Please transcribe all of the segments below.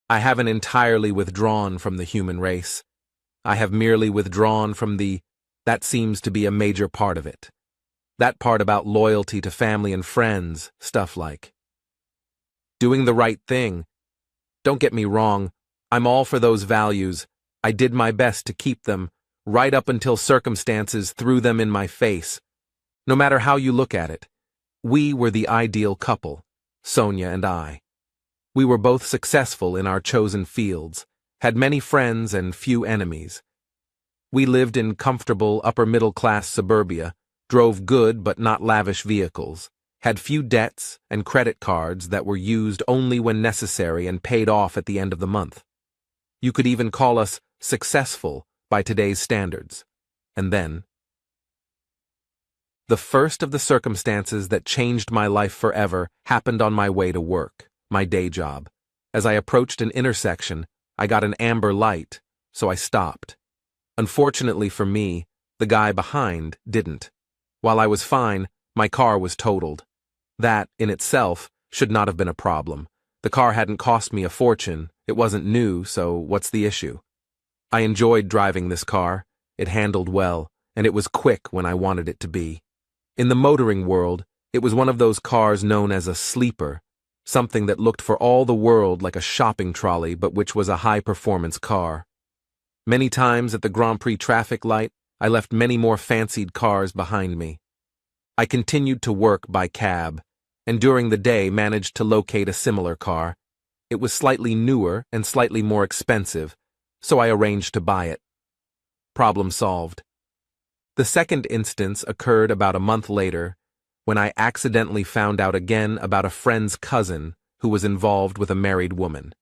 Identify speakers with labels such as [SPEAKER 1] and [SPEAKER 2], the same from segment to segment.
[SPEAKER 1] I haven't entirely withdrawn from the human race. I have merely withdrawn from that seems to be a major part of it. That part about loyalty to family and friends, stuff like doing the right thing. Don't get me wrong, I'm all for those values. I did my best to keep them, right up until circumstances threw them in my face. No matter how you look at it, we were the ideal couple, Sonia and I. We were both successful in our chosen fields, had many friends and few enemies. We lived in comfortable upper-middle-class suburbia, drove good but not lavish vehicles, had few debts and credit cards that were used only when necessary and paid off at the end of the month. You could even call us successful by today's standards. And then, the first of the circumstances that changed my life forever happened on my way to work, my day job. As I approached an intersection, I got an amber light, so I stopped. Unfortunately for me, the guy behind didn't. While I was fine, my car was totaled. That, in itself, should not have been a problem. The car hadn't cost me a fortune, it wasn't new, so what's the issue? I enjoyed driving this car, it handled well, and it was quick when I wanted it to be. In the motoring world, it was one of those cars known as a sleeper, something that looked for all the world like a shopping trolley but which was a high-performance car. Many times at the Grand Prix traffic light, I left many more fancied cars behind me. I continued to work by cab, and during the day managed to locate a similar car. It was slightly newer and slightly more expensive, so I arranged to buy it. Problem solved. The second instance occurred about a month later, when I accidentally found out again about a friend's cousin who was involved with a married woman,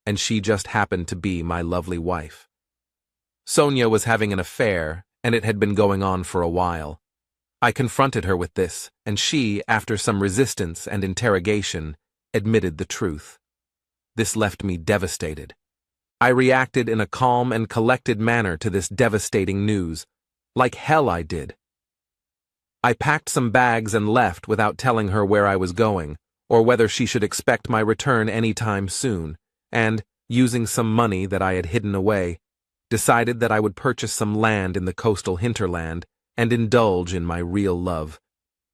[SPEAKER 1] and she just happened to be my lovely wife. Sonia was having an affair, and it had been going on for a while. I confronted her with this, and she, after some resistance and interrogation, admitted the truth. This left me devastated. I reacted in a calm and collected manner to this devastating news. Like hell I did. I packed some bags and left without telling her where I was going, or whether she should expect my return any time soon, and, using some money that I had hidden away, decided that I would purchase some land in the coastal hinterland and indulge in my real love,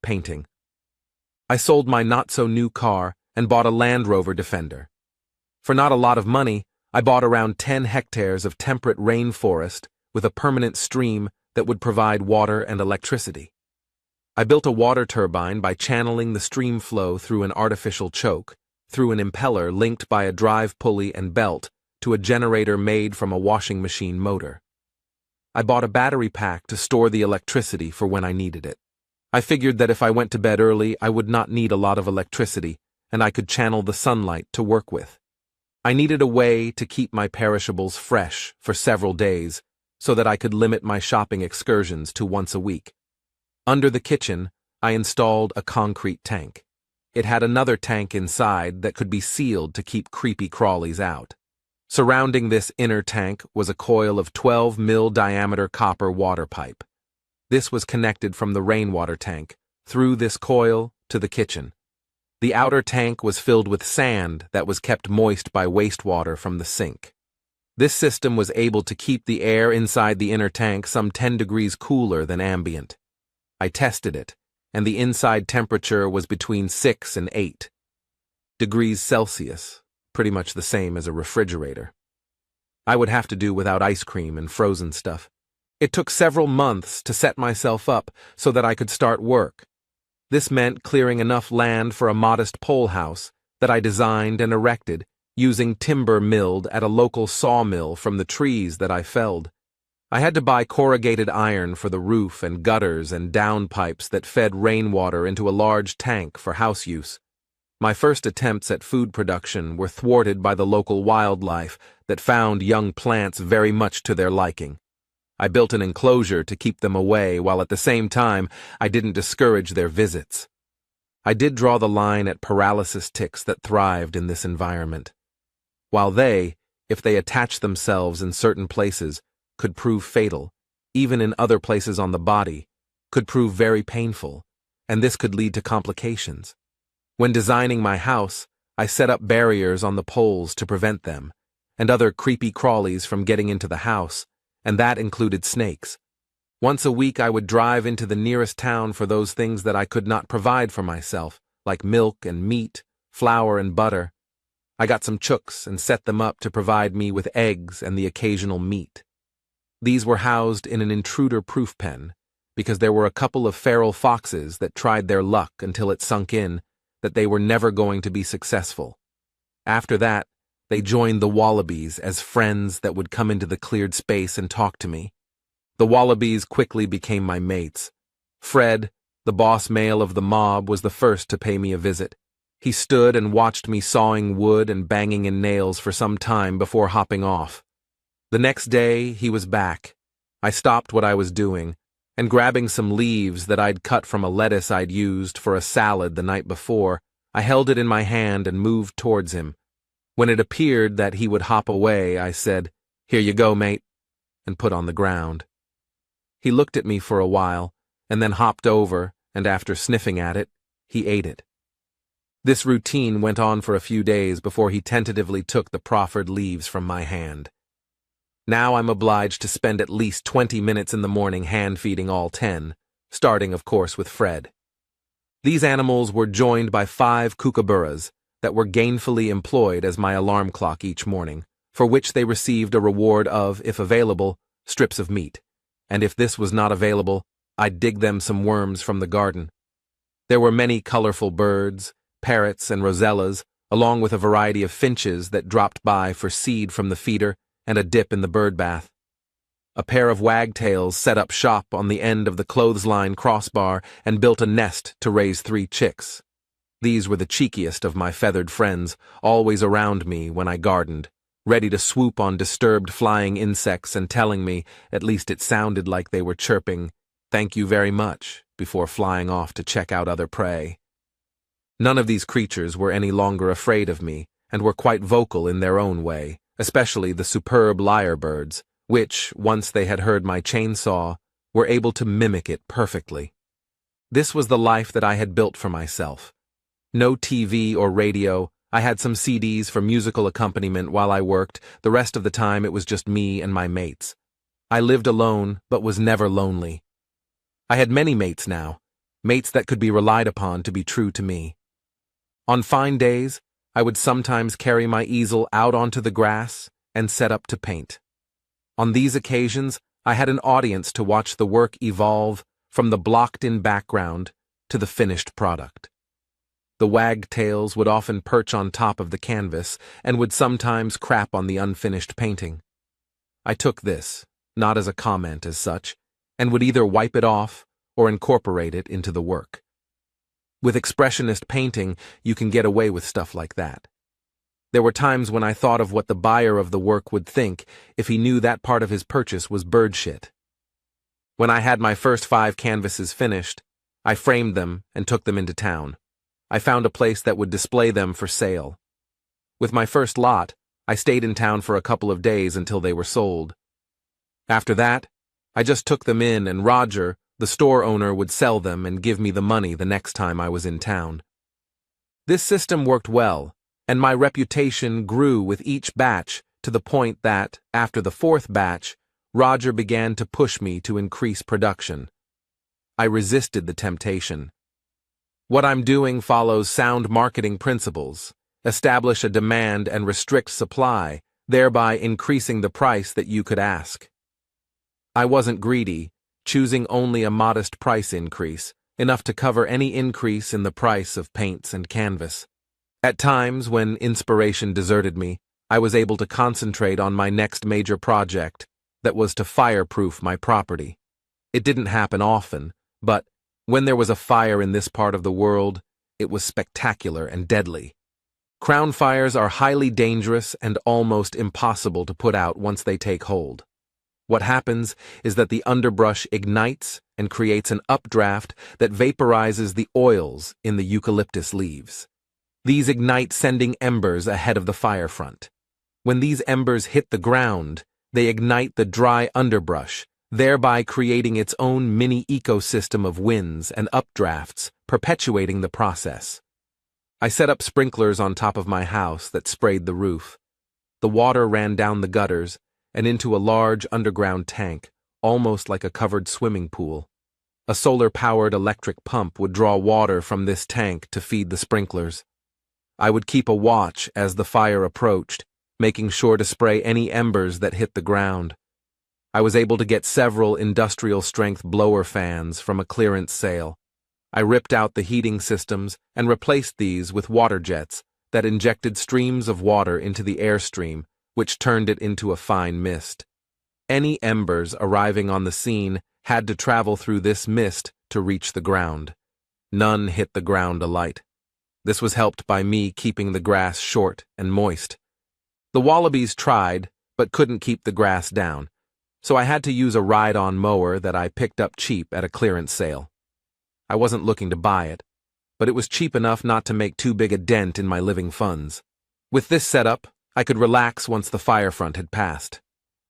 [SPEAKER 1] painting. I sold my not-so-new car and bought a Land Rover Defender. For not a lot of money, I bought around 10 hectares of temperate rainforest with a permanent stream that would provide water and electricity. I built a water turbine by channeling the stream flow through an artificial choke, through an impeller linked by a drive pulley and belt to a generator made from a washing machine motor. I bought a battery pack to store the electricity for when I needed it. I figured that if I went to bed early, I would not need a lot of electricity, and I could channel the sunlight to work with. I needed a way to keep my perishables fresh for several days, so that I could limit my shopping excursions to once a week. Under the kitchen, I installed a concrete tank. It had another tank inside that could be sealed to keep creepy crawlies out. Surrounding this inner tank was a coil of 12 mil diameter copper water pipe. This was connected from the rainwater tank, through this coil, to the kitchen. The outer tank was filled with sand that was kept moist by wastewater from the sink. This system was able to keep the air inside the inner tank some 10 degrees cooler than ambient. I tested it, and the inside temperature was between 6 and 8 degrees Celsius, pretty much the same as a refrigerator. I would have to do without ice cream and frozen stuff. It took several months to set myself up so that I could start work. This meant clearing enough land for a modest pole house that I designed and erected, using timber milled at a local sawmill from the trees that I felled. I had to buy corrugated iron for the roof and gutters and downpipes that fed rainwater into a large tank for house use. My first attempts at food production were thwarted by the local wildlife that found young plants very much to their liking. I built an enclosure to keep them away, while at the same time I didn't discourage their visits. I did draw the line at paralysis ticks that thrived in this environment. While they, if they attach themselves in certain places, could prove fatal, even in other places on the body, could prove very painful, and this could lead to complications. When designing my house, I set up barriers on the poles to prevent them, and other creepy crawlies from getting into the house, and that included snakes. Once a week I would drive into the nearest town for those things that I could not provide for myself, like milk and meat, flour and butter. I got some chooks and set them up to provide me with eggs and the occasional meat. These were housed in an intruder-proof pen, because there were a couple of feral foxes that tried their luck until it sunk in that they were never going to be successful. After that, they joined the wallabies as friends that would come into the cleared space and talk to me. The wallabies quickly became my mates. Fred, the boss male of the mob, was the first to pay me a visit. He stood and watched me sawing wood and banging in nails for some time before hopping off. The next day, he was back. I stopped what I was doing, and grabbing some leaves that I'd cut from a lettuce I'd used for a salad the night before, I held it in my hand and moved towards him. When it appeared that he would hop away, I said, "Here you go, mate," and put on the ground. He looked at me for a while, and then hopped over, and after sniffing at it, he ate it. This routine went on for a few days before he tentatively took the proffered leaves from my hand. Now I'm obliged to spend at least 20 minutes in the morning hand-feeding all 10, starting, of course, with Fred. These animals were joined by 5 kookaburras that were gainfully employed as my alarm clock each morning, for which they received a reward of, if available, strips of meat, and if this was not available, I'd dig them some worms from the garden. There were many colorful birds, parrots and rosellas, along with a variety of finches that dropped by for seed from the feeder and a dip in the bird bath. A pair of wagtails set up shop on the end of the clothesline crossbar and built a nest to raise 3 chicks. These were the cheekiest of my feathered friends, always around me when I gardened, ready to swoop on disturbed flying insects and telling me, at least it sounded like they were chirping, "Thank you very much," before flying off to check out other prey. None of these creatures were any longer afraid of me, and were quite vocal in their own way, especially the superb lyrebirds, which, once they had heard my chainsaw, were able to mimic it perfectly. This was the life that I had built for myself. No TV or radio. I had some CDs for musical accompaniment while I worked. The rest of the time it was just me and my mates. I lived alone, but was never lonely. I had many mates now, mates that could be relied upon to be true to me. On fine days, I would sometimes carry my easel out onto the grass and set up to paint. On these occasions, I had an audience to watch the work evolve from the blocked-in background to the finished product. The wagtails would often perch on top of the canvas and would sometimes crap on the unfinished painting. I took this, not as a comment as such, and would either wipe it off or incorporate it into the work. With expressionist painting, you can get away with stuff like that. There were times when I thought of what the buyer of the work would think if he knew that part of his purchase was bird shit. When I had my first 5 canvases finished, I framed them and took them into town. I found a place that would display them for sale. With my first lot, I stayed in town for a couple of days until they were sold. After that, I just took them in, and Roger, the store owner, would sell them and give me the money the next time I was in town. This system worked well, and my reputation grew with each batch to the point that, after the 4th batch, Roger began to push me to increase production. I resisted the temptation. What I'm doing follows sound marketing principles: establish a demand and restrict supply, thereby increasing the price that you could ask. I wasn't greedy, choosing only a modest price increase, enough to cover any increase in the price of paints and canvas. At times, when inspiration deserted me, I was able to concentrate on my next major project, that was to fireproof my property. It didn't happen often, but when there was a fire in this part of the world, it was spectacular and deadly. Crown fires are highly dangerous and almost impossible to put out once they take hold. What happens is that the underbrush ignites and creates an updraft that vaporizes the oils in the eucalyptus leaves. These ignite, sending embers ahead of the fire front. When these embers hit the ground, they ignite the dry underbrush, thereby creating its own mini ecosystem of winds and updrafts, perpetuating the process. I set up sprinklers on top of my house that sprayed the roof. The water ran down the gutters and into a large underground tank, almost like a covered swimming pool. A solar-powered electric pump would draw water from this tank to feed the sprinklers. I would keep a watch as the fire approached, making sure to spray any embers that hit the ground. I was able to get several industrial-strength blower fans from a clearance sale. I ripped out the heating systems and replaced these with water jets that injected streams of water into the airstream, which turned it into a fine mist. Any embers arriving on the scene had to travel through this mist to reach the ground. None hit the ground alight. This was helped by me keeping the grass short and moist. The wallabies tried, but couldn't keep the grass down, so I had to use a ride-on mower that I picked up cheap at a clearance sale. I wasn't looking to buy it, but it was cheap enough not to make too big a dent in my living funds. With this setup, I could relax once the fire front had passed.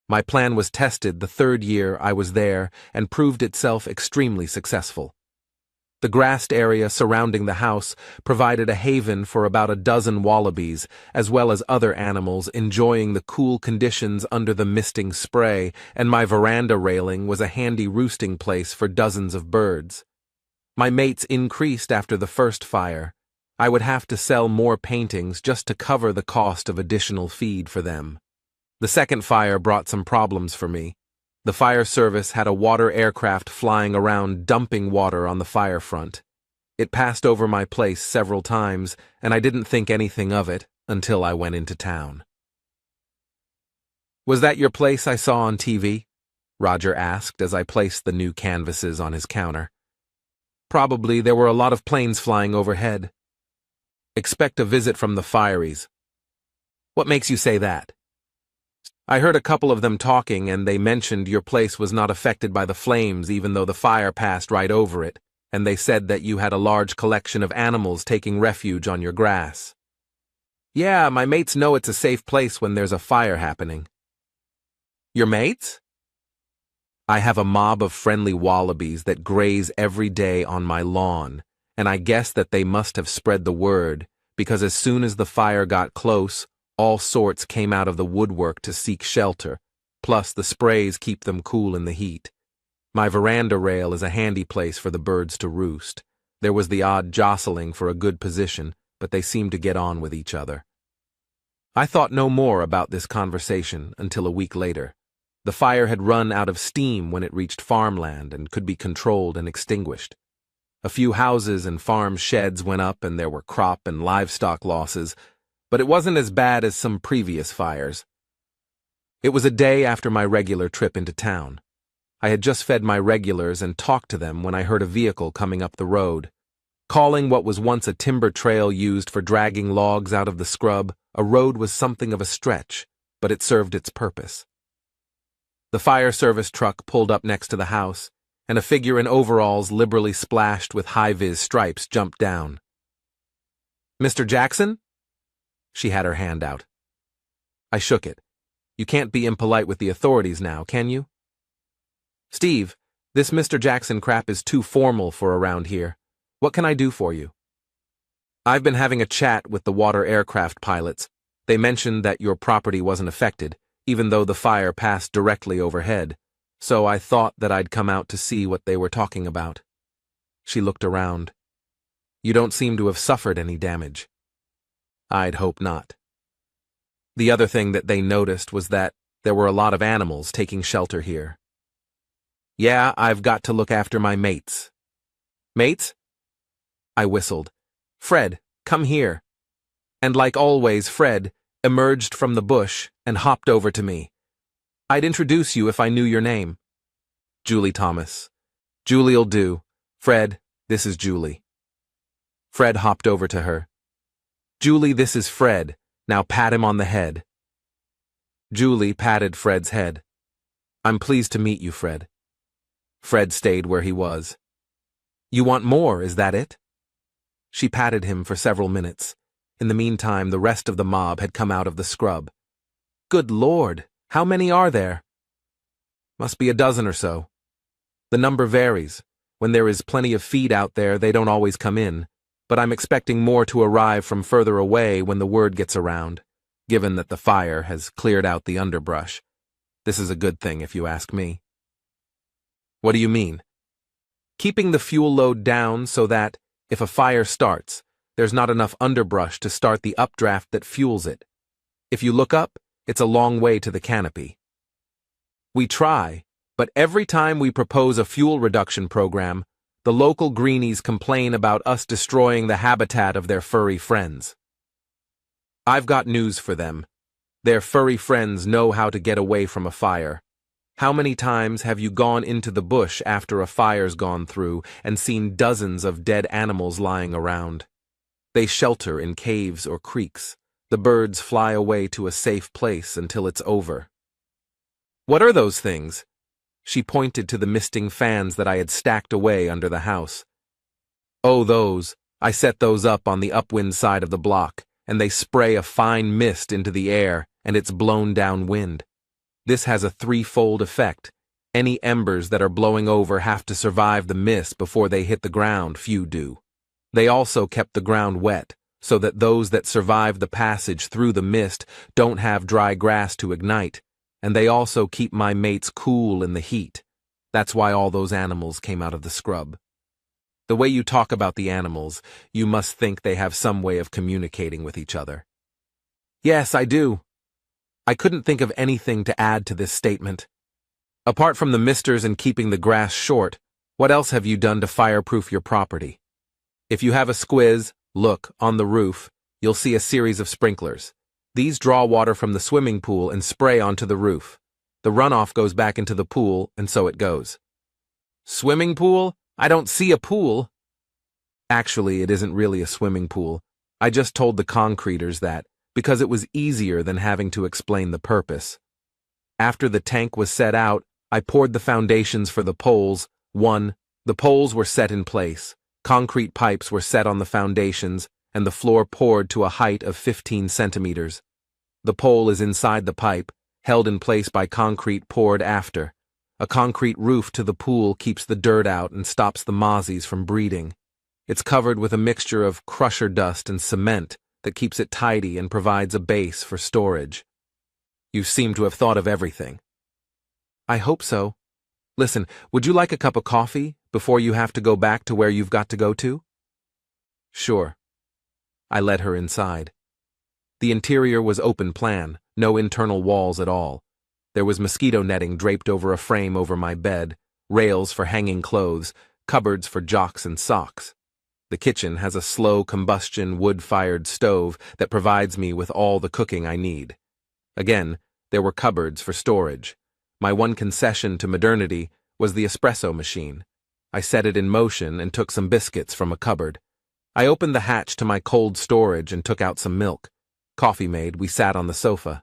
[SPEAKER 1] My plan was tested the third year I was there and proved itself extremely successful. The grassed area surrounding the house provided a haven for about a dozen wallabies, as well as other animals enjoying the cool conditions under the misting spray, and my veranda railing was a handy roosting place for dozens of birds. My mates increased after the first fire. I would have to sell more paintings just to cover the cost of additional feed for them. The second fire brought some problems for me. The fire service had a water aircraft flying around dumping water on the fire front. It passed over my place several times, and I didn't think anything of it until I went into town. "Was that your place I saw on TV?" Roger asked as I placed the new canvases on his counter. "Probably. There were a lot of planes flying overhead. Expect a visit from the Fireys." "What makes you say that?" "I heard a couple of them talking, and they mentioned your place was not affected by the flames even though the fire passed right over it, and they said that you had a large collection of animals taking refuge on your grass." "Yeah, my mates know it's a safe place when there's a fire happening." "Your mates?" "I have a mob of friendly wallabies that graze every day on my lawn, and I guess that they must have spread the word, because as soon as the fire got close, all sorts came out of the woodwork to seek shelter, plus the sprays keep them cool in the heat. My veranda rail is a handy place for the birds to roost. There was the odd jostling for a good position, but they seemed to get on with each other. I thought no more about this conversation until a week later. The fire had run out of steam when it reached farmland and could be controlled and extinguished. A few houses and farm sheds went up and there were crop and livestock losses, but it wasn't as bad as some previous fires. It was a day after my regular trip into town. I had just fed my regulars and talked to them when I heard a vehicle coming up the road. Calling what was once a timber trail used for dragging logs out of the scrub, a road was something of a stretch, but it served its purpose. The fire service truck pulled up next to the house, and a figure in overalls liberally splashed with high-vis stripes jumped down. "Mr. Jackson?" She had her hand out. I shook it. "You can't be impolite with the authorities now, can you?" "Steve, this Mr. Jackson crap is too formal for around here. What can I do for you?" "I've been having a chat with the water aircraft pilots. They mentioned that your property wasn't affected, even though the fire passed directly overhead, so I thought that I'd come out to see what they were talking about." She looked around. "You don't seem to have suffered any damage." "I'd hope not." The other thing that they noticed was that there were a lot of animals taking shelter here. "Yeah, I've got to look after my mates." "Mates?" I whistled. "Fred, come here." And like always, Fred emerged from the bush and hopped over to me. "I'd introduce you if I knew your name." "Julie Thomas." "Julie'll do. Fred, this is Julie." Fred hopped over to her. "Julie, this is Fred. Now pat him on the head." Julie patted Fred's head. "I'm pleased to meet you, Fred." Fred stayed where he was. "You want more, is that it?" She patted him for several minutes. In the meantime, the rest of the mob had come out of the scrub. "Good Lord, how many are there?" "Must be a dozen or so. The number varies. When there is plenty of feed out there, they don't always come in. but I'm expecting more to arrive from further away when the word gets around, given that the fire has cleared out the underbrush. This is a good thing if you ask me. What do you mean? Keeping the fuel load down so that, if a fire starts, there's not enough underbrush to start the updraft that fuels it. If you look up, it's a long way to the canopy. We try, but every time we propose a fuel reduction program, the local greenies complain about us destroying the habitat of their furry friends. I've got news for them. Their furry friends know how to get away from a fire. How many times have you gone into the bush after a fire's gone through and seen dozens of dead animals lying around? They shelter in caves or creeks. The birds fly away to a safe place until it's over. What are those things? She pointed to the misting fans that I had stacked away under the house. Oh, those. I set those up on the upwind side of the block, and they spray a fine mist into the air, and it's blown downwind. This has a threefold effect. Any embers that are blowing over have to survive the mist before they hit the ground, few do. They also kept the ground wet, so that those that survive the passage through the mist don't have dry grass to ignite, and they also keep my mates cool in the heat. That's why all those animals came out of the scrub. The way you talk about the animals, you must think they have some way of communicating with each other. Yes, I do. I couldn't think of anything to add to this statement. Apart from the misters and keeping the grass short, what else have you done to fireproof your property? If you have a squiz, look, on the roof, you'll see a series of sprinklers. These draw water from the swimming pool and spray onto the roof. The runoff goes back into the pool, and so it goes. Swimming pool? I don't see a pool. Actually, it isn't really a swimming pool. I just told the concreters that, because it was easier than having to explain the purpose. After the tank was set out, I poured the foundations for the poles. The poles were set in place. Concrete pipes were set on the foundations, and the floor poured to a height of 15 centimeters. The pole is inside the pipe, held in place by concrete poured after. A concrete roof to the pool keeps the dirt out and stops the mozzies from breeding. It's covered with a mixture of crusher dust and cement that keeps it tidy and provides a base for storage. You seem to have thought of everything. I hope so. Listen, would you like a cup of coffee before you have to go back to where you've got to go to? Sure. I led her inside. The interior was open plan, no internal walls at all. There was mosquito netting draped over a frame over my bed, rails for hanging clothes, cupboards for jocks and socks. The kitchen has a slow combustion wood-fired stove that provides me with all the cooking I need. Again, there were cupboards for storage. My one concession to modernity was the espresso machine. I set it in motion and took some biscuits from a cupboard. I opened the hatch to my cold storage and took out some milk. Coffee made, we sat on the sofa.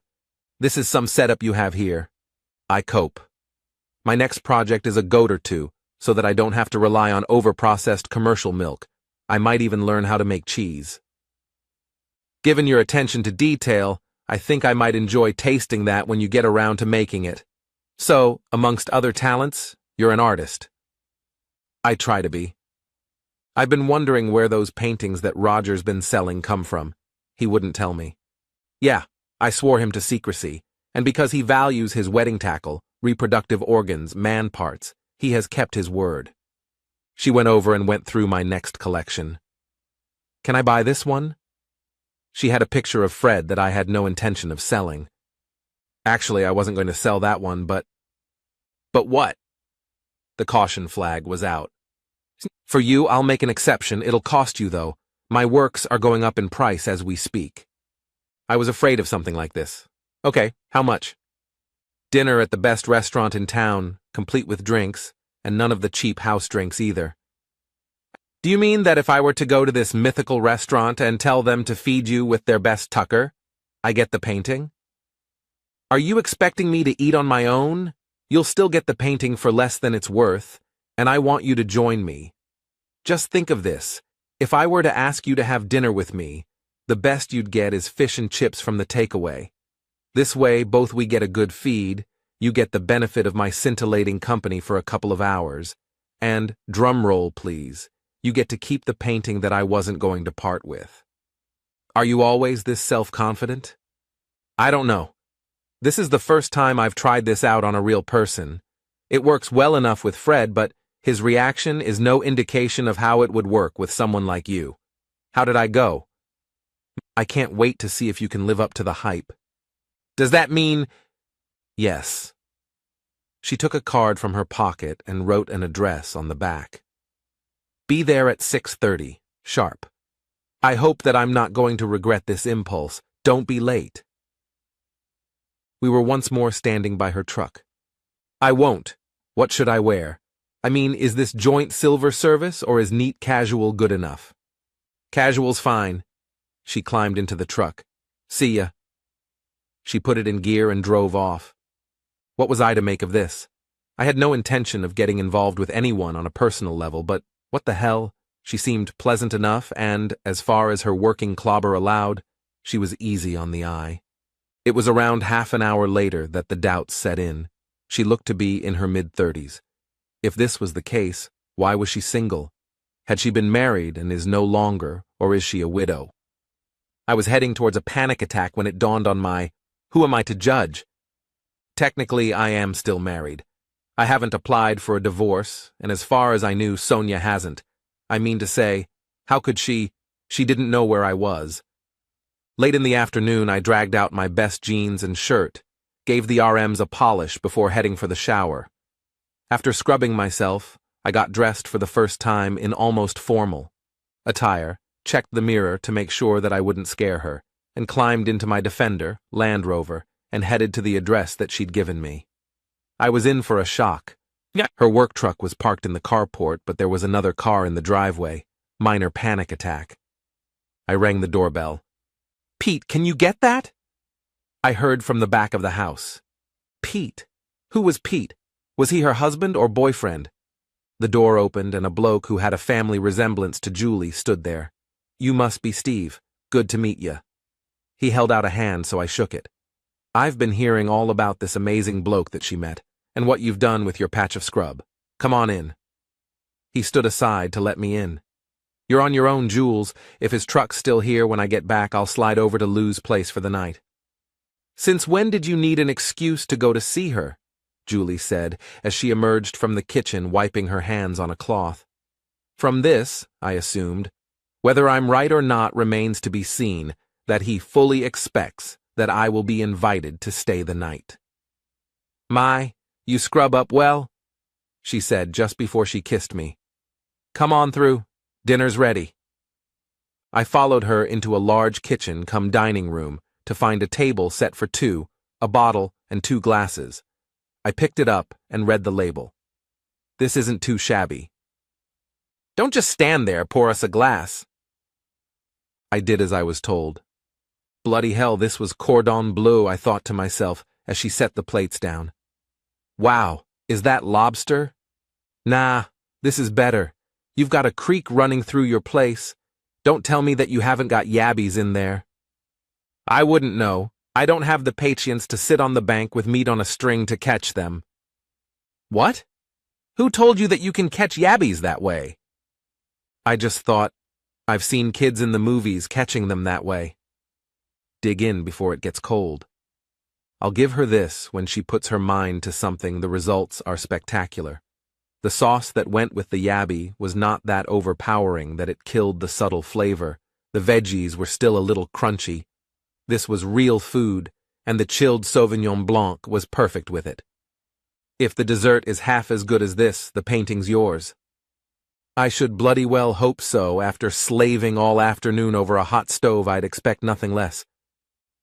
[SPEAKER 1] This is some setup you have here. I cope. My next project is a goat or two, so that I don't have to rely on over-processed commercial milk. I might even learn how to make cheese. Given your attention to detail, I think I might enjoy tasting that when you get around to making it. So, amongst other talents, you're an artist. I try to be. I've been wondering where those paintings that Roger's been selling come from. He wouldn't tell me. Yeah, I swore him to secrecy, and because he values his wedding tackle, reproductive organs, man parts, he has kept his word. She went over and went through my next collection. Can I buy this one? She had a picture of Fred that I had no intention of selling. Actually, I wasn't going to sell that one, but... But what? The caution flag was out. For you, I'll make an exception. It'll cost you, though. My works are going up in price as we speak. I was afraid of something like this. Okay, how much? Dinner at the best restaurant in town, complete with drinks, and none of the cheap house drinks either. Do you mean that if I were to go to this mythical restaurant and tell them to feed you with their best tucker, I get the painting? Are you expecting me to eat on my own? You'll still get the painting for less than it's worth, and I want you to join me. Just think of this. If I were to ask you to have dinner with me, the best you'd get is fish and chips from the takeaway. This way, both we get a good feed, you get the benefit of my scintillating company for a couple of hours, and, drum roll please, You get to keep the painting that I wasn't going to part with. Are you always this self-confident? I don't know. This is the first time I've tried this out on a real person. It works well enough with Fred, but his reaction is no indication of how it would work with someone like you. How did I go? I can't wait to see if you can live up to the hype. Does that mean... Yes. She took a card from her pocket and wrote an address on the back. Be there at 6:30, sharp. I hope that I'm not going to regret this impulse. Don't be late. We were once more standing by her truck. I won't. What should I wear? I mean, is this joint silver service or is neat casual good enough? Casual's fine. She climbed into the truck. See ya. She put it in gear and drove off. What was I to make of this? I had no intention of getting involved with anyone on a personal level, but what the hell? She seemed pleasant enough and, as far as her working clobber allowed, she was easy on the eye. It was around half an hour later that the doubts set in. She looked to be in her mid-30s. If this was the case, why was she single? Had she been married and is no longer, or is she a widow? I was heading towards a panic attack when it dawned on who am I to judge? Technically, I am still married. I haven't applied for a divorce, and as far as I knew, Sonia hasn't. I mean to say, how could she didn't know where I was. Late in the afternoon, I dragged out my best jeans and shirt, gave the RMs a polish before heading for the shower. After scrubbing myself, I got dressed for the first time in almost formal attire, checked the mirror to make sure that I wouldn't scare her, and climbed into my Defender, Land Rover, and headed to the address that she'd given me. I was in for a shock. Her work truck was parked in the carport, but there was another car in the driveway. Minor panic attack. I rang the doorbell. Pete, can you get that? I heard from the back of the house. Pete? Who was Pete? Was he her husband or boyfriend? The door opened and a bloke who had a family resemblance to Julie stood there. You must be Steve. Good to meet ya. He held out a hand, so I shook it. I've been hearing all about this amazing bloke that she met, and what you've done with your patch of scrub. Come on in. He stood aside to let me in. You're on your own, Jules. If his truck's still here when I get back, I'll slide over to Lou's place for the night. Since when did you need an excuse to go to see her? Julie said, as she emerged from the kitchen wiping her hands on a cloth. From this, I assumed, whether I'm right or not remains to be seen, that he fully expects that I will be invited to stay the night. My, you scrub up well? She said just before she kissed me. Come on through. Dinner's ready. I followed her into a large kitchen come dining room to find a table set for two, a bottle, and 2 glasses. I picked it up and read the label. This isn't too shabby. Don't just stand there, pour us a glass. I did as I was told. Bloody hell, this was cordon bleu, I thought to myself as she set the plates down. Wow, is that lobster? Nah, this is better. You've got a creek running through your place. Don't tell me that you haven't got yabbies in there. I wouldn't know. I don't have the patience to sit on the bank with meat on a string to catch them. What? Who told you that you can catch yabbies that way? I just thought, I've seen kids in the movies catching them that way. Dig in before it gets cold. I'll give her this: when she puts her mind to something, the results are spectacular. The sauce that went with the yabby was not that overpowering that it killed the subtle flavor. The veggies were still a little crunchy. This was real food, and the chilled Sauvignon Blanc was perfect with it. If the dessert is half as good as this, the painting's yours. I should bloody well hope so. After slaving all afternoon over a hot stove, I'd expect nothing less.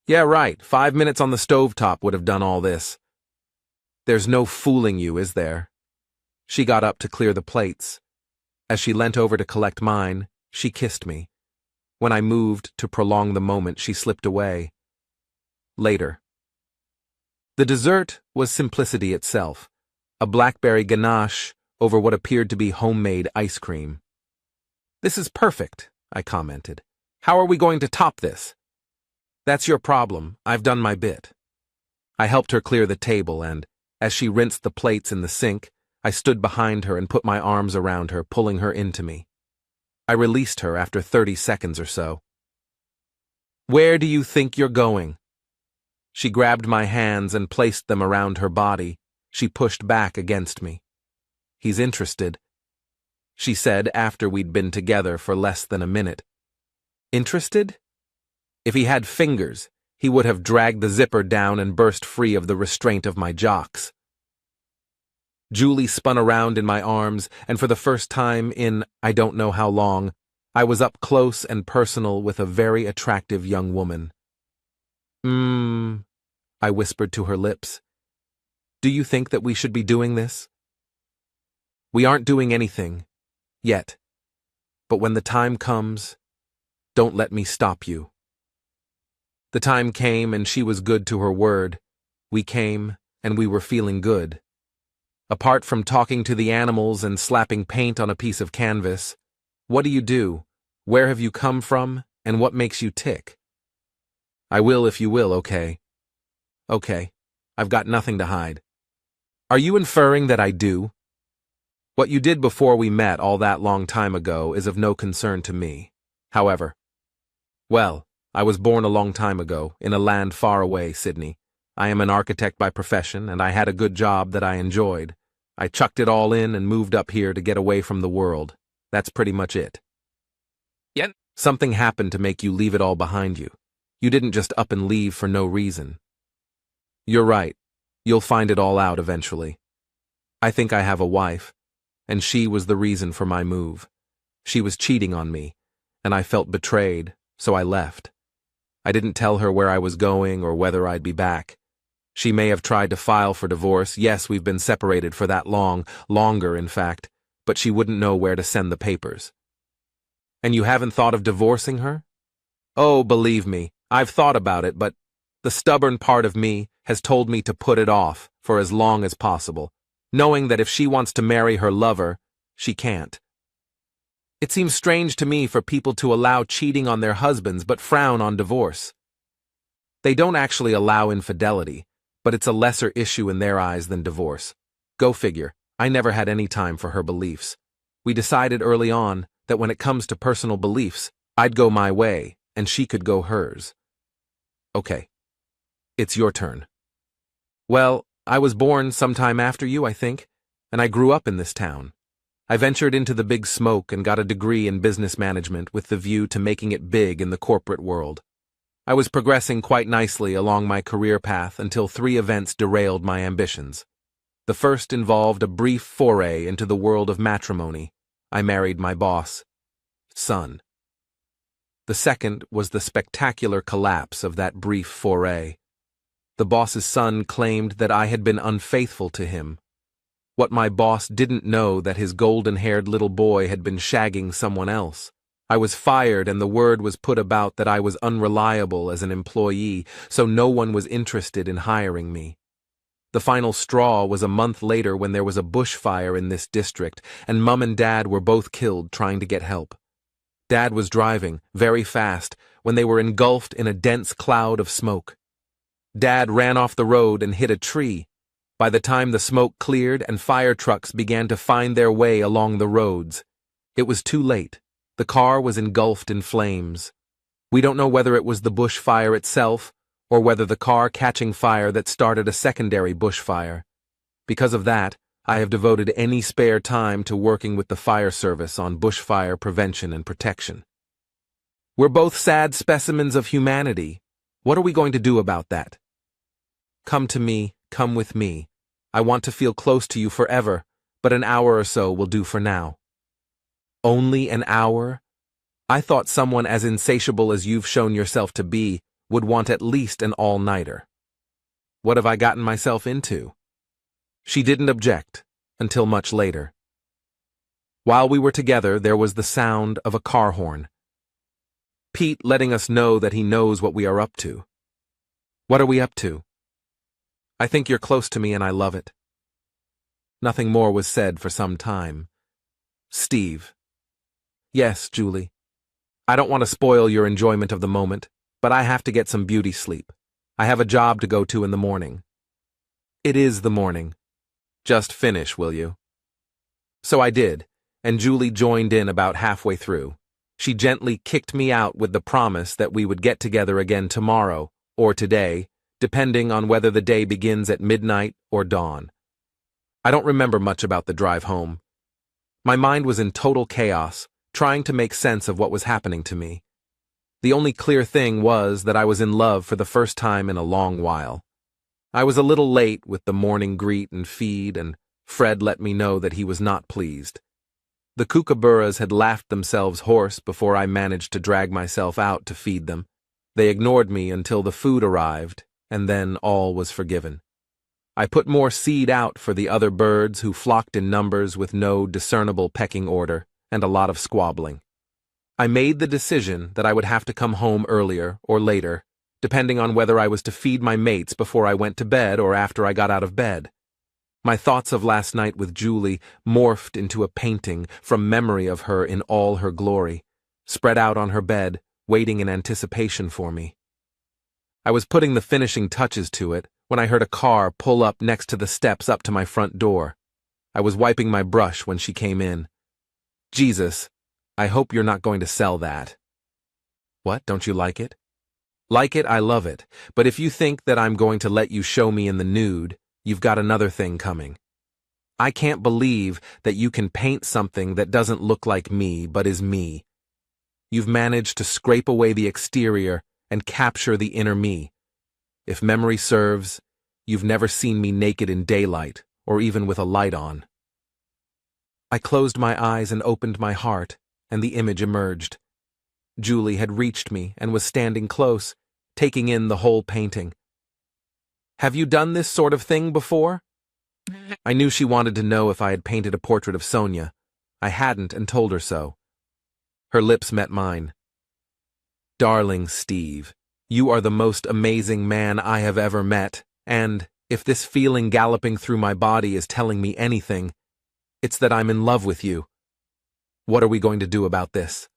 [SPEAKER 1] Yeah, right, 5 minutes on the stovetop would have done all this. There's no fooling you, is there? She got up to clear the plates. As she leant over to collect mine, she kissed me. When I moved to prolong the moment, she slipped away. Later. The dessert was simplicity itself, a blackberry ganache over what appeared to be homemade ice cream. This is perfect, I commented. How are we going to top this? That's your problem. I've done my bit. I helped her clear the table, and, as she rinsed the plates in the sink, I stood behind her and put my arms around her, pulling her into me. I released her after 30 seconds or so. "Where do you think you're going?" She grabbed my hands and placed them around her body. She pushed back against me. "He's interested," she said after we'd been together for less than a minute. Interested? If he had fingers, he would have dragged the zipper down and burst free of the restraint of my jocks. Julie spun around in my arms, and for the first time in I don't know how long, I was up close and personal with a very attractive young woman. I whispered to her lips. "Do you think that we should be doing this?" "We aren't doing anything. Yet. But when the time comes, don't let me stop you." The time came and she was good to her word. We came, and we were feeling good. Apart from talking to the animals and slapping paint on a piece of canvas, what do you do? Where have you come from? And what makes you tick? I will if you will, okay? Okay. I've got nothing to hide. Are you inferring that I do? What you did before we met all that long time ago is of no concern to me. However, well, I was born a long time ago, in a land far away, Sydney. I am an architect by profession, and I had a good job that I enjoyed. I chucked it all in and moved up here to get away from the world. That's pretty much it. Yet, something happened to make you leave it all behind you. You didn't just up and leave for no reason. You're right. You'll find it all out eventually. I think I have a wife, and she was the reason for my move. She was cheating on me, and I felt betrayed, so I left. I didn't tell her where I was going or whether I'd be back. She may have tried to file for divorce. Yes, we've been separated for that long, longer in fact, but she wouldn't know where to send the papers. And you haven't thought of divorcing her? Oh, believe me, I've thought about it, but the stubborn part of me has told me to put it off for as long as possible, knowing that if she wants to marry her lover, she can't. It seems strange to me for people to allow cheating on their husbands but frown on divorce. They don't actually allow infidelity, but it's a lesser issue in their eyes than divorce. Go figure, I never had any time for her beliefs. We decided early on that when it comes to personal beliefs, I'd go my way and she could go hers. Okay, it's your turn. Well, I was born sometime after you, I think, and I grew up in this town. I ventured into the big smoke and got a degree in business management with the view to making it big in the corporate world. I was progressing quite nicely along my career path until 3 events derailed my ambitions. The first involved a brief foray into the world of matrimony. I married my boss' son. The second was the spectacular collapse of that brief foray. The boss's son claimed that I had been unfaithful to him. What my boss didn't know that his golden-haired little boy had been shagging someone else. I was fired and the word was put about that I was unreliable as an employee, so no one was interested in hiring me. The final straw was a month later when there was a bushfire in this district, and Mum and Dad were both killed trying to get help. Dad was driving, very fast, when they were engulfed in a dense cloud of smoke. Dad ran off the road and hit a tree. By the time the smoke cleared and fire trucks began to find their way along the roads, it was too late. The car was engulfed in flames. We don't know whether it was the bushfire itself or whether the car catching fire that started a secondary bushfire. Because of that, I have devoted any spare time to working with the fire service on bushfire prevention and protection. We're both sad specimens of humanity. What are we going to do about that? Come to me, come with me. I want to feel close to you forever, but an hour or so will do for now. Only an hour? I thought someone as insatiable as you've shown yourself to be would want at least an all-nighter. What have I gotten myself into? She didn't object, until much later. While we were together, there was the sound of a car horn. Pete letting us know that he knows what we are up to. What are we up to? I think you're close to me and I love it. Nothing more was said for some time. Steve. Yes, Julie. I don't want to spoil your enjoyment of the moment, but I have to get some beauty sleep. I have a job to go to in the morning. It is the morning. Just finish, will you? So I did, and Julie joined in about halfway through. She gently kicked me out with the promise that we would get together again tomorrow, or today, depending on whether the day begins at midnight or dawn. I don't remember much about the drive home. My mind was in total chaos, trying to make sense of what was happening to me. The only clear thing was that I was in love for the first time in a long while. I was a little late with the morning greet and feed, and Fred let me know that he was not pleased. The kookaburras had laughed themselves hoarse before I managed to drag myself out to feed them. They ignored me until the food arrived, and then all was forgiven. I put more seed out for the other birds who flocked in numbers with no discernible pecking order and a lot of squabbling. I made the decision that I would have to come home earlier or later, depending on whether I was to feed my mates before I went to bed or after I got out of bed. My thoughts of last night with Julie morphed into a painting from memory of her in all her glory, spread out on her bed, waiting in anticipation for me. I was putting the finishing touches to it when I heard a car pull up next to the steps up to my front door. I was wiping my brush when she came in. Jesus, I hope you're not going to sell that. What, don't you like it? Like it, I love it, but if you think that I'm going to let you show me in the nude, you've got another thing coming. I can't believe that you can paint something that doesn't look like me but is me. You've managed to scrape away the exterior and capture the inner me. If memory serves, you've never seen me naked in daylight or even with a light on. I closed my eyes and opened my heart, and the image emerged. Julie had reached me and was standing close, taking in the whole painting. Have you done this sort of thing before? I knew she wanted to know if I had painted a portrait of Sonia. I hadn't and told her so. Her lips met mine. Darling Steve, you are the most amazing man I have ever met, and, if this feeling galloping through my body is telling me anything, it's that I'm in love with you. What are we going to do about this?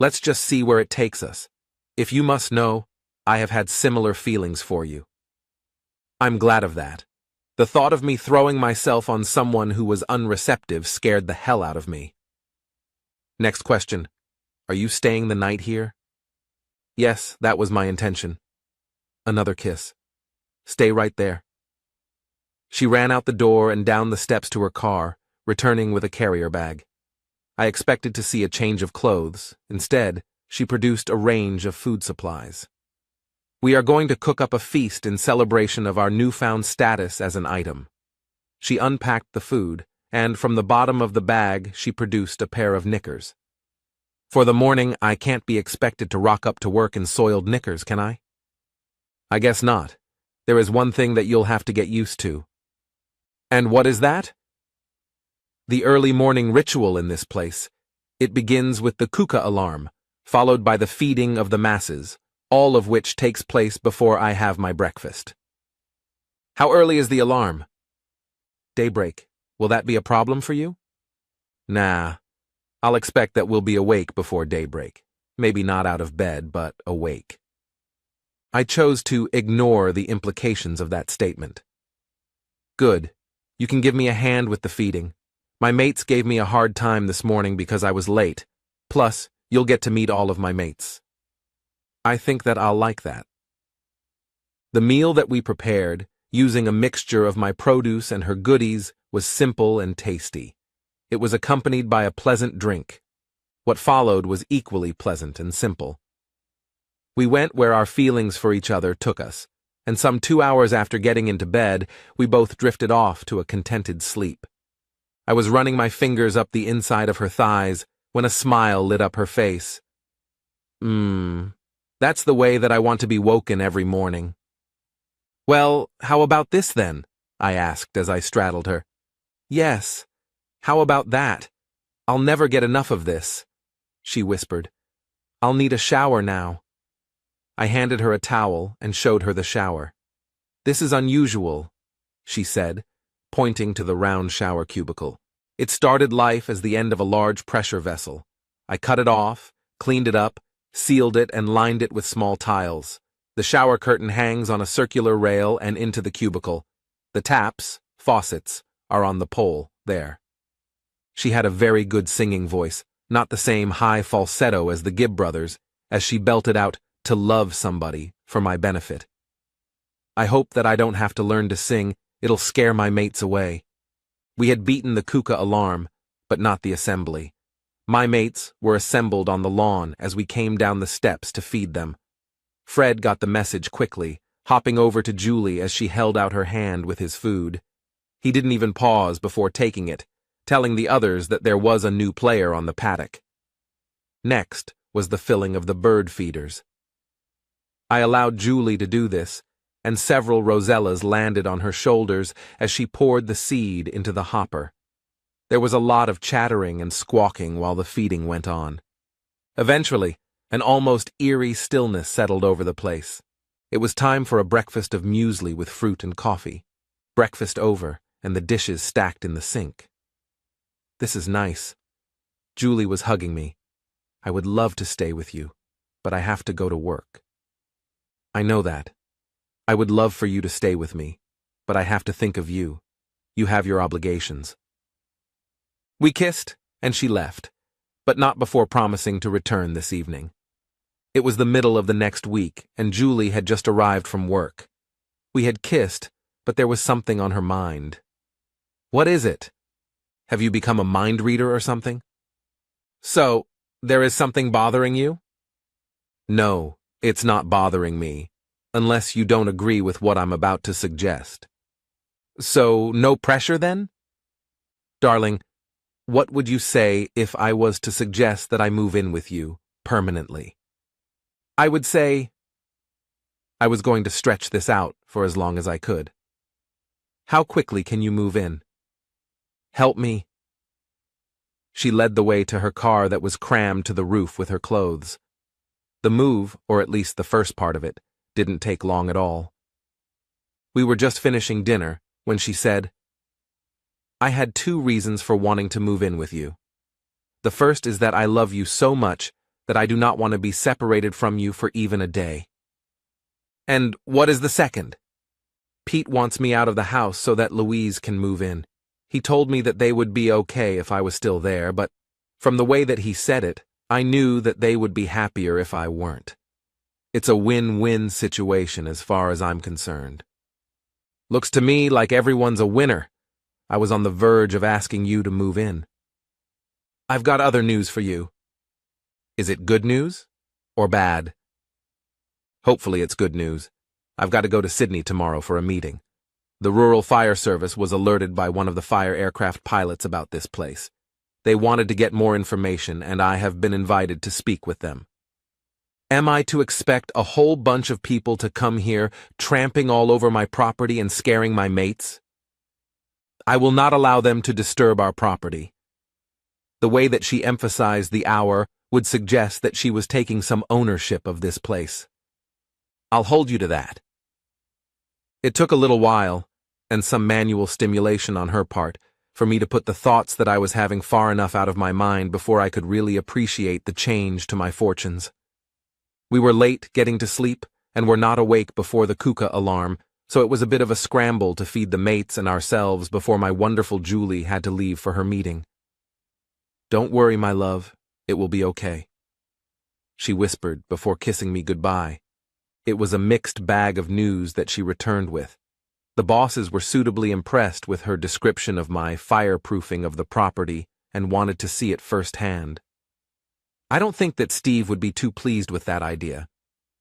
[SPEAKER 1] Let's just see where it takes us. If you must know, I have had similar feelings for you. I'm glad of that. The thought of me throwing myself on someone who was unreceptive scared the hell out of me. Next question. Are you staying the night here? Yes, that was my intention. Another kiss. Stay right there. She ran out the door and down the steps to her car, returning with a carrier bag. I expected to see a change of clothes. Instead, she produced a range of food supplies. We are going to cook up a feast in celebration of our newfound status as an item. She unpacked the food, and from the bottom of the bag she produced a pair of knickers. For the morning, I can't be expected to rock up to work in soiled knickers, can I? I guess not. There is one thing that you'll have to get used to. And what is that? The early morning ritual in this place. It begins with the kuka alarm, followed by the feeding of the masses, all of which takes place before I have my breakfast. How early is the alarm? Daybreak. Will that be a problem for you? Nah. I'll expect that we'll be awake before daybreak. Maybe not out of bed, but awake. I chose to ignore the implications of that statement. Good. You can give me a hand with the feeding. My mates gave me a hard time this morning because I was late. Plus, you'll get to meet all of my mates. I think that I'll like that. The meal that we prepared, using a mixture of my produce and her goodies, was simple and tasty. It was accompanied by a pleasant drink. What followed was equally pleasant and simple. We went where our feelings for each other took us, and some 2 hours after getting into bed, we both drifted off to a contented sleep. I was running my fingers up the inside of her thighs when a smile lit up her face. That's the way that I want to be woken every morning. Well, how about this then? I asked as I straddled her. Yes, how about that? I'll never get enough of this, she whispered. I'll need a shower now. I handed her a towel and showed her the shower. This is unusual, she said, pointing to the round shower cubicle. It started life as the end of a large pressure vessel. I cut it off, cleaned it up, sealed it, and lined it with small tiles. The shower curtain hangs on a circular rail and into the cubicle. The taps, faucets, are on the pole, there. She had a very good singing voice, not the same high falsetto as the Gibb brothers, as she belted out "To Love Somebody" for my benefit. I hope that I don't have to learn to sing, it'll scare my mates away. We had beaten the Kuka alarm, but not the assembly. My mates were assembled on the lawn as we came down the steps to feed them. Fred got the message quickly, hopping over to Julie as she held out her hand with his food. He didn't even pause before taking it, telling the others that there was a new player on the paddock. Next was the filling of the bird feeders. I allowed Julie to do this, and several rosellas landed on her shoulders as she poured the seed into the hopper. There was a lot of chattering and squawking while the feeding went on. Eventually, an almost eerie stillness settled over the place. It was time for a breakfast of muesli with fruit and coffee. Breakfast over, and the dishes stacked in the sink. This is nice. Julie was hugging me. I would love to stay with you, but I have to go to work. I know that. I would love for you to stay with me, but I have to think of you. You have your obligations. We kissed, and she left, but not before promising to return this evening. It was the middle of the next week, and Julie had just arrived from work. We had kissed, but there was something on her mind. What is it? Have you become a mind reader or something? So, there is something bothering you? No, it's not bothering me, unless you don't agree with what I'm about to suggest. So, no pressure then? Darling, what would you say if I was to suggest that I move in with you, permanently? I would say I was going to stretch this out for as long as I could. How quickly can you move in? Help me. She led the way to her car that was crammed to the roof with her clothes. The move, or at least the first part of it, didn't take long at all. We were just finishing dinner when she said, I had 2 reasons for wanting to move in with you. The first is that I love you so much that I do not want to be separated from you for even a day. And what is the second? Pete wants me out of the house so that Louise can move in. He told me that they would be okay if I was still there, but from the way that he said it, I knew that they would be happier if I weren't. It's a win-win situation as far as I'm concerned. Looks to me like everyone's a winner. I was on the verge of asking you to move in. I've got other news for you. Is it good news or bad? Hopefully it's good news. I've got to go to Sydney tomorrow for a meeting. The Rural Fire Service was alerted by one of the fire aircraft pilots about this place. They wanted to get more information, and I have been invited to speak with them. Am I to expect a whole bunch of people to come here, tramping all over my property and scaring my mates? I will not allow them to disturb our property. The way that she emphasized the hour would suggest that she was taking some ownership of this place. I'll hold you to that. It took a little while, and some manual stimulation on her part, for me to put the thoughts that I was having far enough out of my mind before I could really appreciate the change to my fortunes. We were late getting to sleep, and were not awake before the Kuka alarm, so it was a bit of a scramble to feed the mates and ourselves before my wonderful Julie had to leave for her meeting. Don't worry, my love, it will be okay, she whispered before kissing me goodbye. It was a mixed bag of news that she returned with. The bosses were suitably impressed with her description of my fireproofing of the property and wanted to see it firsthand. I don't think that Steve would be too pleased with that idea.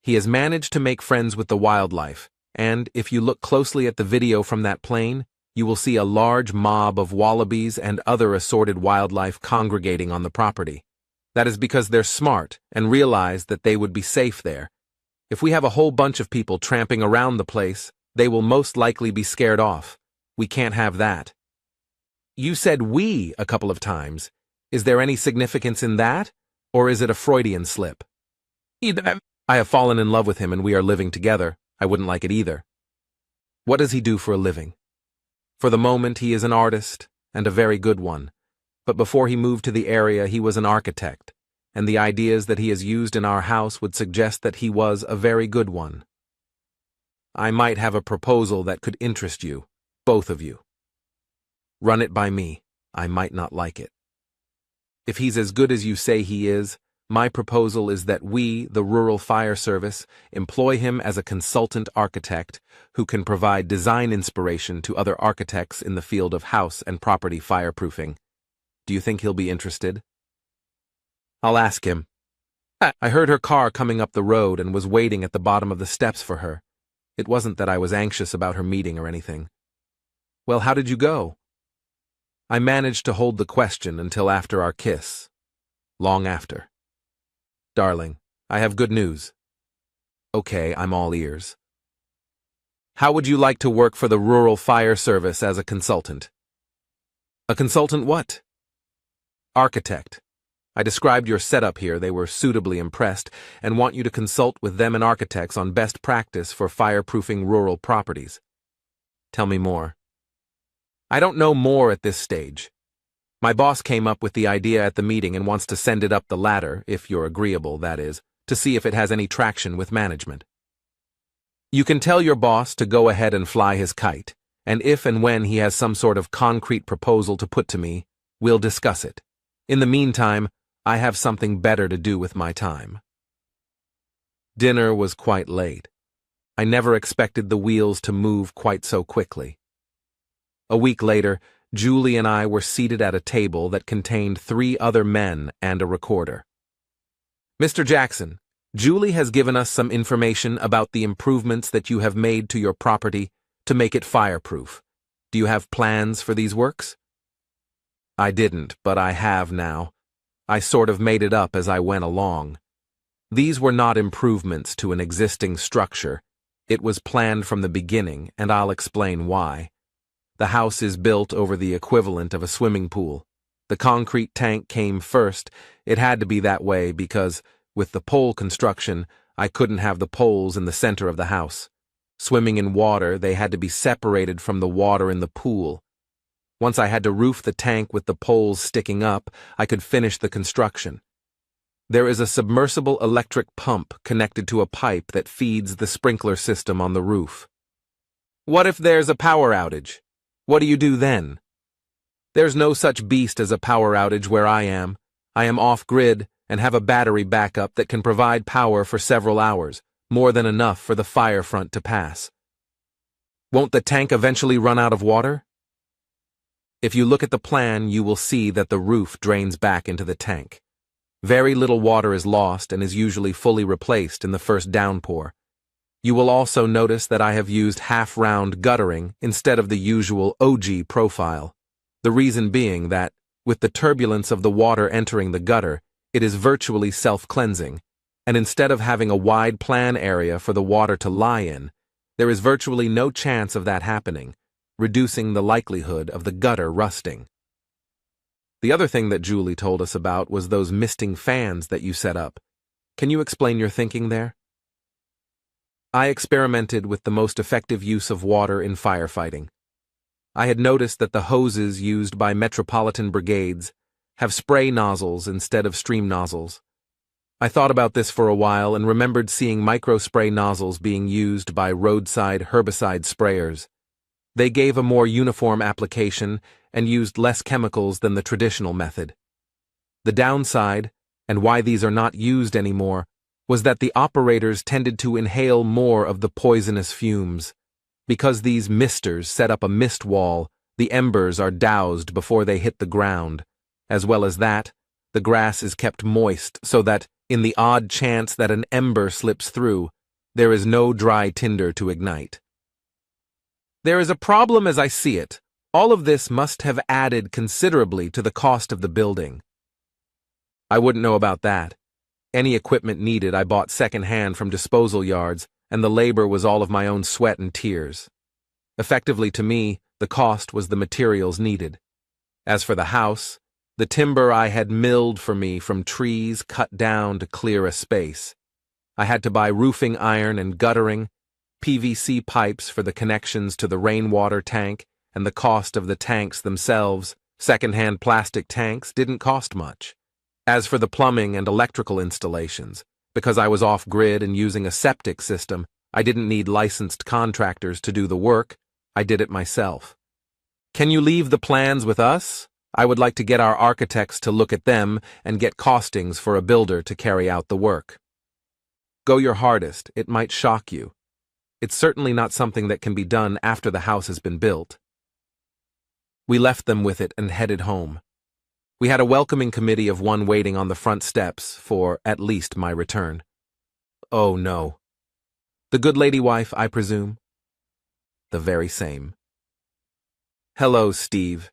[SPEAKER 1] He has managed to make friends with the wildlife, and if you look closely at the video from that plane, you will see a large mob of wallabies and other assorted wildlife congregating on the property. That is because they're smart and realize that they would be safe there. If we have a whole bunch of people tramping around the place, they will most likely be scared off. We can't have that. You said "we" a couple of times. Is there any significance in that, or is it a Freudian slip? Either. I have fallen in love with him and we are living together. I wouldn't like it either. What does he do for a living? For the moment, he is an artist, and a very good one. But before he moved to the area, he was an architect, and the ideas that he has used in our house would suggest that he was a very good one. I might have a proposal that could interest you, both of you. Run it by me. I might not like it. If he's as good as you say he is, my proposal is that we, the Rural Fire Service, employ him as a consultant architect who can provide design inspiration to other architects in the field of house and property fireproofing. Do you think he'll be interested? I'll ask him. I heard her car coming up the road and was waiting at the bottom of the steps for her. It wasn't that I was anxious about her meeting or anything. Well, how did you go? I managed to hold the question until after our kiss. Long after. Darling, I have good news. Okay, I'm all ears. How would you like to work for the Rural Fire Service as a consultant? A consultant what? Architect. I described your setup here. They were suitably impressed and want you to consult with them and architects on best practice for fireproofing rural properties. Tell me more. I don't know more at this stage. My boss came up with the idea at the meeting and wants to send it up the ladder, if you're agreeable, that is, to see if it has any traction with management. You can tell your boss to go ahead and fly his kite, and if and when he has some sort of concrete proposal to put to me, we'll discuss it. In the meantime, I have something better to do with my time. Dinner was quite late. I never expected the wheels to move quite so quickly. A week later, Julie and I were seated at a table that contained 3 other men and a recorder. Mr. Jackson, Julie has given us some information about the improvements that you have made to your property to make it fireproof. Do you have plans for these works? I didn't, but I have now. I sort of made it up as I went along. These were not improvements to an existing structure. It was planned from the beginning, and I'll explain why. The house is built over the equivalent of a swimming pool. The concrete tank came first. It had to be that way because, with the pole construction, I couldn't have the poles in the center of the house. Swimming in water, they had to be separated from the water in the pool. Once I had to roof the tank with the poles sticking up, I could finish the construction. There is a submersible electric pump connected to a pipe that feeds the sprinkler system on the roof. What if there's a power outage? What do you do then? There's no such beast as a power outage where I am. I am off-grid and have a battery backup that can provide power for several hours, more than enough for the fire front to pass. Won't the tank eventually run out of water? If you look at the plan, you will see that the roof drains back into the tank. Very little water is lost and is usually fully replaced in the first downpour. You will also notice that I have used half-round guttering instead of the usual OG profile. The reason being that, with the turbulence of the water entering the gutter, it is virtually self-cleansing, and instead of having a wide plan area for the water to lie in, there is virtually no chance of that happening, reducing the likelihood of the gutter rusting. The other thing that Julie told us about was those misting fans that you set up. Can you explain your thinking there? I experimented with the most effective use of water in firefighting. I had noticed that the hoses used by metropolitan brigades have spray nozzles instead of stream nozzles. I thought about this for a while and remembered seeing micro-spray nozzles being used by roadside herbicide sprayers. They gave a more uniform application and used less chemicals than the traditional method. The downside, and why these are not used anymore, was that the operators tended to inhale more of the poisonous fumes. Because these misters set up a mist wall, the embers are doused before they hit the ground. As well as that, the grass is kept moist so that, in the odd chance that an ember slips through, there is no dry tinder to ignite. There is a problem as I see it. All of this must have added considerably to the cost of the building. I wouldn't know about that. Any equipment needed I bought second-hand from disposal yards, and the labor was all of my own sweat and tears. Effectively to me, the cost was the materials needed. As for the house, the timber I had milled for me from trees cut down to clear a space. I had to buy roofing iron and guttering, PVC pipes for the connections to the rainwater tank, and the cost of the tanks themselves. Second-hand plastic tanks didn't cost much. As for the plumbing and electrical installations, because I was off-grid and using a septic system, I didn't need licensed contractors to do the work. I did it myself. Can you leave the plans with us? I would like to get our architects to look at them and get costings for a builder to carry out the work. Go your hardest, it might shock you. It's certainly not something that can be done after the house has been built. We left them with it and headed home. We had a welcoming committee of one waiting on the front steps for, at least, my return. Oh, no. The good lady wife, I presume? The very same. Hello, Steve.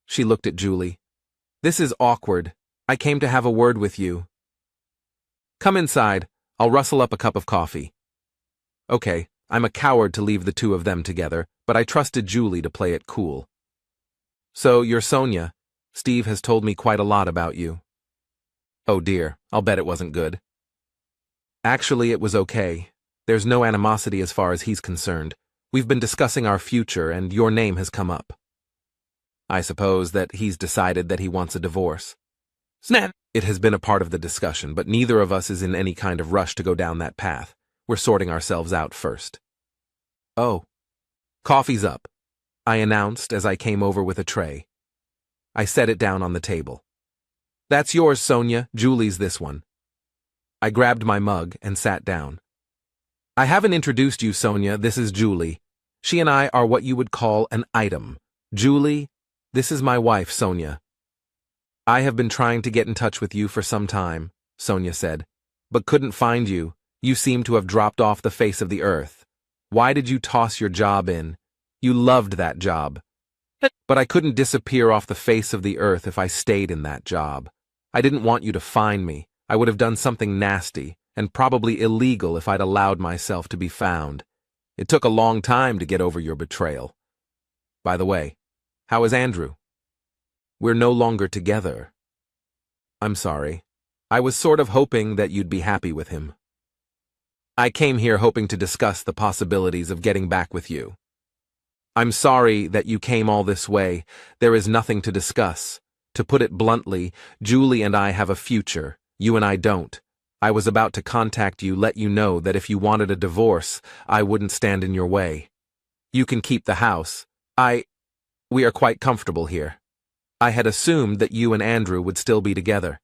[SPEAKER 1] She looked at Julie. This is awkward. I came to have a word with you. Come inside. I'll rustle up a cup of coffee. Okay, I'm a coward to leave the two of them together, but I trusted Julie to play it cool. So, you're Sonia. Steve has told me quite a lot about you. Oh dear, I'll bet it wasn't good. Actually, it was okay. There's no animosity as far as he's concerned. We've been discussing our future, and your name has come up. I suppose that he's decided that he wants a divorce. Snap! It has been a part of the discussion, but neither of us is in any kind of rush to go down that path. We're sorting ourselves out first. Oh. Coffee's up, I announced as I came over with a tray. I set it down on the table. That's yours, Sonia. Julie's this one. I grabbed my mug and sat down. I haven't introduced you, Sonia. This is Julie. She and I are what you would call an item. Julie, this is my wife, Sonia. I have been trying to get in touch with you for some time, Sonia said, but couldn't find you. You seem to have dropped off the face of the earth. Why did you toss your job in? You loved that job. But I couldn't disappear off the face of the earth if I stayed in that job. I didn't want you to find me. I would have done something nasty, and probably illegal if I'd allowed myself to be found. It took a long time to get over your betrayal. By the way, how is Andrew? We're no longer together. I'm sorry. I was sort of hoping that you'd be happy with him. I came here hoping to discuss the possibilities of getting back with you. I'm sorry that you came all this way. There is nothing to discuss. To put it bluntly, Julie and I have a future. You and I don't. I was about to contact you, let you know that if you wanted a divorce, I wouldn't stand in your way. You can keep the house. We are quite comfortable here. I had assumed that you and Andrew would still be together.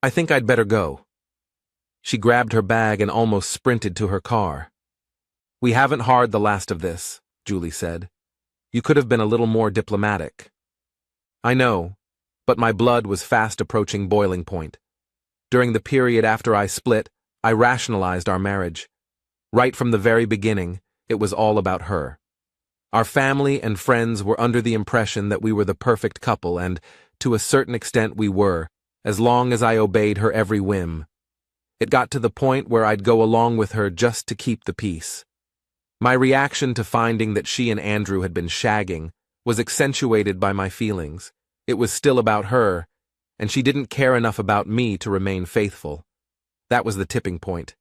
[SPEAKER 1] I think I'd better go. She grabbed her bag and almost sprinted to her car. We haven't heard the last of this, Julie said. You could have been a little more diplomatic. I know, but my blood was fast approaching boiling point. During the period after I split, I rationalized our marriage. Right from the very beginning, it was all about her. Our family and friends were under the impression that we were the perfect couple, and, to a certain extent, we were, as long as I obeyed her every whim. It got to the point where I'd go along with her just to keep the peace. My reaction to finding that she and Andrew had been shagging was accentuated by my feelings. It was still about her, and she didn't care enough about me to remain faithful. That was the tipping point.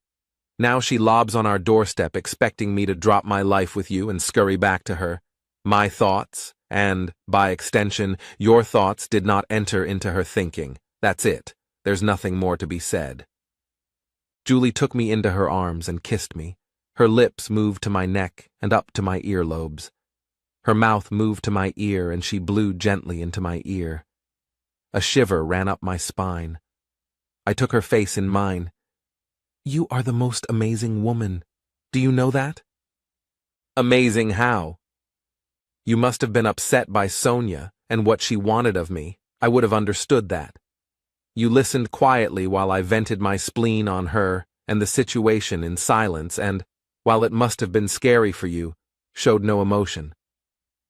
[SPEAKER 1] Now she lobs on our doorstep expecting me to drop my life with you and scurry back to her. My thoughts, and, by extension, your thoughts did not enter into her thinking. That's it. There's nothing more to be said. Julie took me into her arms and kissed me. Her lips moved to my neck and up to my earlobes. Her mouth moved to my ear and she blew gently into my ear. A shiver ran up my spine. I took her face in mine. You are the most amazing woman. Do you know that? Amazing how? You must have been upset by Sonia and what she wanted of me. I would have understood that. You listened quietly while I vented my spleen on her and the situation in silence and, while it must have been scary for you, showed no emotion.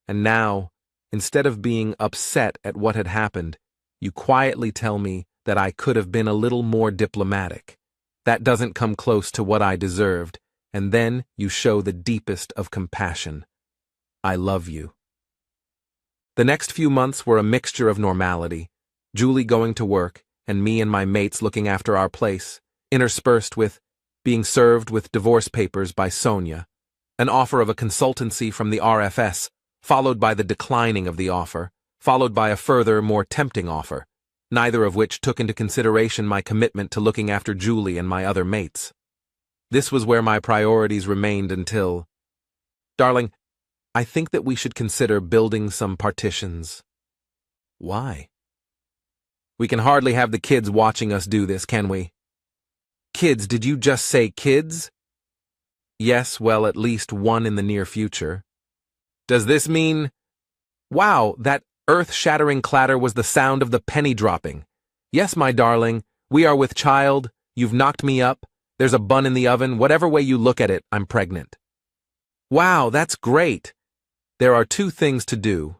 [SPEAKER 1] And now, instead of being upset at what had happened, you quietly tell me that I could have been a little more diplomatic. That doesn't come close to what I deserved, and then you show the deepest of compassion. I love you. The next few months were a mixture of normality, Julie going to work, and me and my mates looking after our place, interspersed with being served with divorce papers by Sonia, an offer of a consultancy from the RFS, followed by the declining of the offer, followed by a further, more tempting offer, neither of which took into consideration my commitment to looking after Julie and my other mates. This was where my priorities remained until... Darling, I think that we should consider building some partitions. Why? We can hardly have the kids watching us do this, can we? Kids, did you just say kids? Yes, well, at least one in the near future. Does this mean... Wow, that earth-shattering clatter was the sound of the penny dropping. Yes, my darling, we are with child, you've knocked me up, there's a bun in the oven, whatever way you look at it, I'm pregnant. Wow, that's great. There are 3 things to do.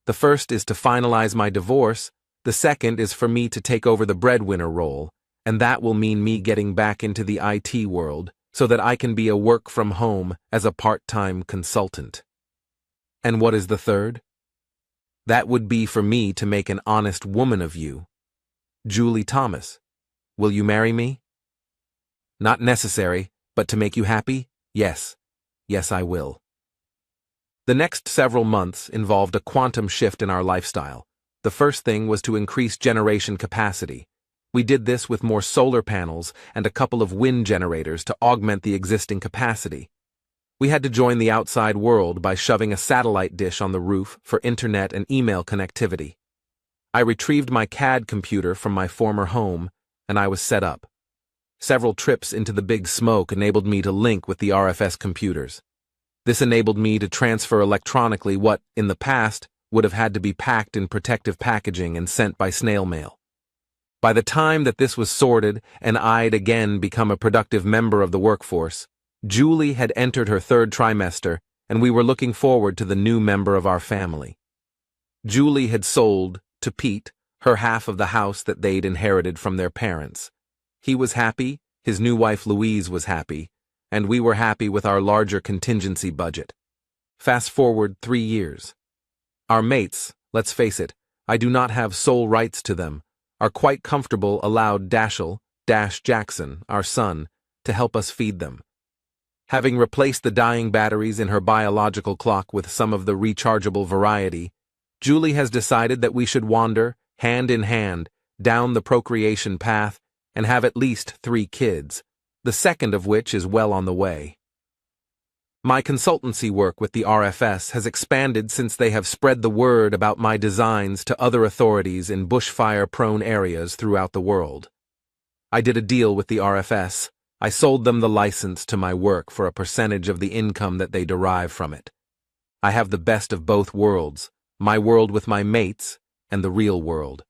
[SPEAKER 1] The first is to finalize my divorce, the second is for me to take over the breadwinner role, and that will mean me getting back into the IT world so that I can be a work from home as a part-time consultant. And what is the third? That would be for me to make an honest woman of you. Julie Thomas, will you marry me? Not necessary, but to make you happy? Yes. Yes, I will. The next several months involved a quantum shift in our lifestyle. The first thing was to increase generation capacity. We did this with more solar panels and a couple of wind generators to augment the existing capacity. We had to join the outside world by shoving a satellite dish on the roof for internet and email connectivity. I retrieved my CAD computer from my former home, and I was set up. Several trips into the big smoke enabled me to link with the RFS computers. This enabled me to transfer electronically what, in the past, would have had to be packed in protective packaging and sent by snail mail. By the time that this was sorted and I'd again become a productive member of the workforce, Julie had entered her 3rd trimester, and we were looking forward to the new member of our family. Julie had sold, to Pete, her half of the house that they'd inherited from their parents. He was happy, his new wife Louise was happy, and we were happy with our larger contingency budget. Fast forward 3 years. Our mates, let's face it, I do not have sole rights to them, are quite comfortable allowed Jackson, our son, to help us feed them. Having replaced the dying batteries in her biological clock with some of the rechargeable variety, Julie has decided that we should wander, hand in hand, down the procreation path and have at least 3 kids, the second of which is well on the way. My consultancy work with the RFS has expanded since they have spread the word about my designs to other authorities in bushfire-prone areas throughout the world. I did a deal with the RFS. I sold them the license to my work for a percentage of the income that they derive from it. I have the best of both worlds, my world with my mates and the real world,